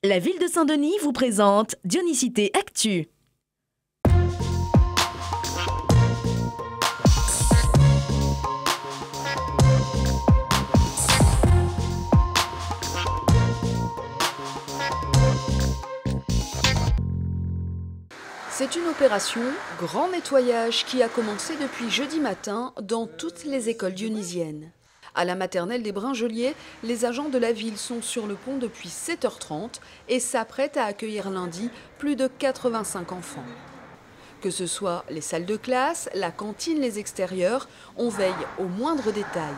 La ville de Saint-Denis vous présente Dionicité Actu. C'est une opération grand nettoyage qui a commencé depuis jeudi matin dans toutes les écoles dionysiennes. À la maternelle des Bringeliers, les agents de la ville sont sur le pont depuis 7h30 et s'apprêtent à accueillir lundi plus de 85 enfants. Que ce soit les salles de classe, la cantine, les extérieurs, on veille aux moindres détails.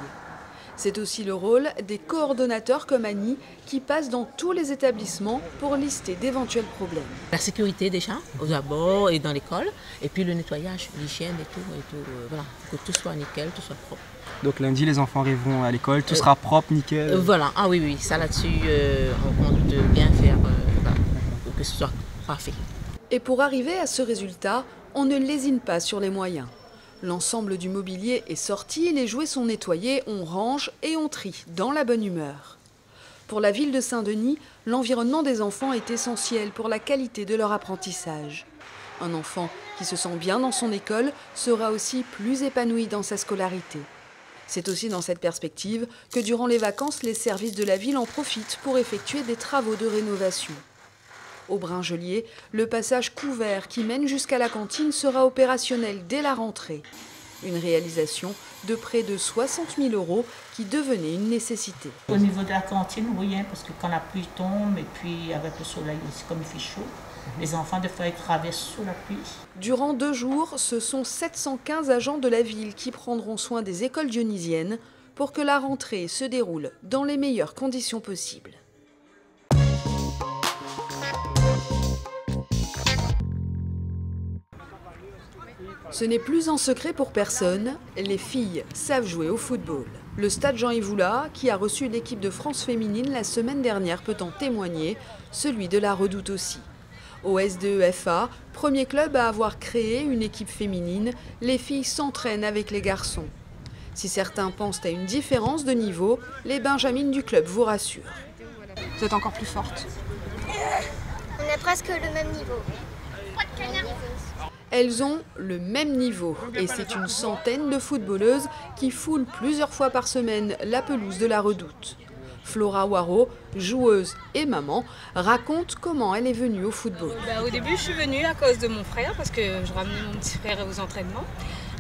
C'est aussi le rôle des coordonnateurs comme Annie qui passent dans tous les établissements pour lister d'éventuels problèmes. La sécurité déjà, aux abords et dans l'école, et puis le nettoyage, l'hygiène et tout, voilà, que tout soit nickel, tout soit propre. Donc lundi, les enfants arriveront à l'école, tout sera propre, nickel. Voilà, ah oui, ça là-dessus, on compte bien faire, voilà, pour que ce soit parfait. Et pour arriver à ce résultat, on ne lésine pas sur les moyens. L'ensemble du mobilier est sorti, les jouets sont nettoyés, on range et on trie dans la bonne humeur. Pour la ville de Saint-Denis, l'environnement des enfants est essentiel pour la qualité de leur apprentissage. Un enfant qui se sent bien dans son école sera aussi plus épanoui dans sa scolarité. C'est aussi dans cette perspective que durant les vacances, les services de la ville en profitent pour effectuer des travaux de rénovation. Au Bringelier, le passage couvert qui mène jusqu'à la cantine sera opérationnel dès la rentrée. Une réalisation de près de 60 000 € qui devenait une nécessité. Au niveau de la cantine, oui, parce que quand la pluie tombe et puis avec le soleil aussi, comme il fait chaud, les enfants des fois ils traversent sous la pluie. Durant 2 jours, ce sont 715 agents de la ville qui prendront soin des écoles dionysiennes pour que la rentrée se déroule dans les meilleures conditions possibles. Ce n'est plus un secret pour personne, les filles savent jouer au football. Le stade Jean-Yves Oula, qui a reçu l'équipe de France féminine la semaine dernière, peut en témoigner, celui de la Redoute aussi. Au SDEFA, premier club à avoir créé une équipe féminine, les filles s'entraînent avec les garçons. Si certains pensent à une différence de niveau, les benjamines du club vous rassurent. Vous êtes encore plus forte. On a presque le même niveau. Elles ont le même niveau et c'est une centaine de footballeuses qui foulent plusieurs fois par semaine la pelouse de la Redoute. Flora Waro, joueuse et maman, raconte comment elle est venue au football. Au début, je suis venue à cause de mon frère parce que je ramenais mon petit frère aux entraînements.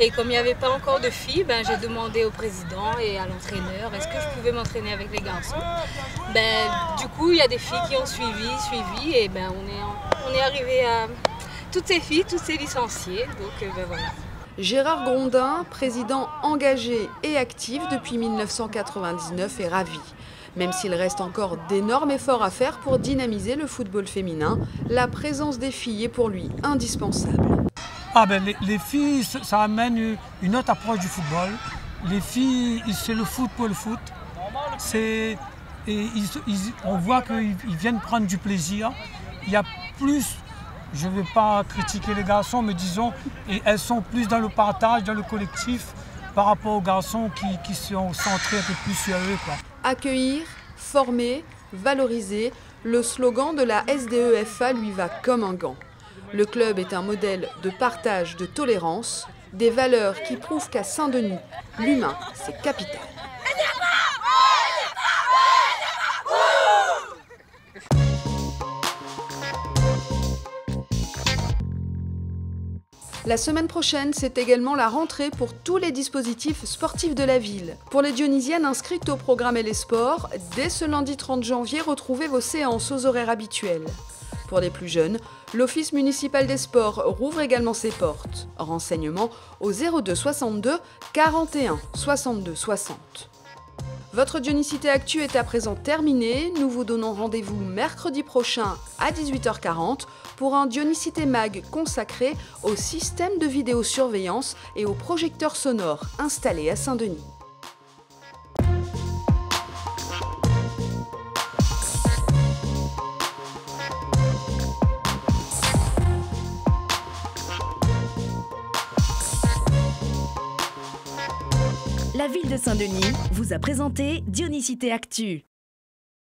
Et comme il n'y avait pas encore de filles, j'ai demandé au président et à l'entraîneur est-ce que je pouvais m'entraîner avec les garçons. Du coup, il y a des filles qui ont suivi et on est arrivé à toutes ces filles, toutes ces licenciées. Donc voilà. Gérard Grondin, président engagé et actif depuis 1999, est ravi. Même s'il reste encore d'énormes efforts à faire pour dynamiser le football féminin, la présence des filles est pour lui indispensable. Les filles, ça amène une autre approche du football. Les filles, c'est le foot pour le foot. On voit qu'ils viennent prendre du plaisir. Il y a plus, je ne vais pas critiquer les garçons, mais disons, et elles sont plus dans le partage, dans le collectif, par rapport aux garçons qui sont centrés un peu plus sur eux, quoi. Accueillir, former, valoriser, le slogan de la SDEFA lui va comme un gant. Le club est un modèle de partage, de tolérance, des valeurs qui prouvent qu'à Saint-Denis, l'humain, c'est capital. La semaine prochaine, c'est également la rentrée pour tous les dispositifs sportifs de la ville. Pour les dionysiennes inscrites au programme et les sports, dès ce lundi 30 janvier, retrouvez vos séances aux horaires habituels. Pour les plus jeunes, l'Office municipal des sports rouvre également ses portes. Renseignements au 02 62 41 62 60. Votre Dionicité Actu est à présent terminée. Nous vous donnons rendez-vous mercredi prochain à 18h40 pour un Dionicité Mag consacré au système de vidéosurveillance et aux projecteurs sonores installés à Saint-Denis. La ville de Saint-Denis vous a présenté Dionicité Actu.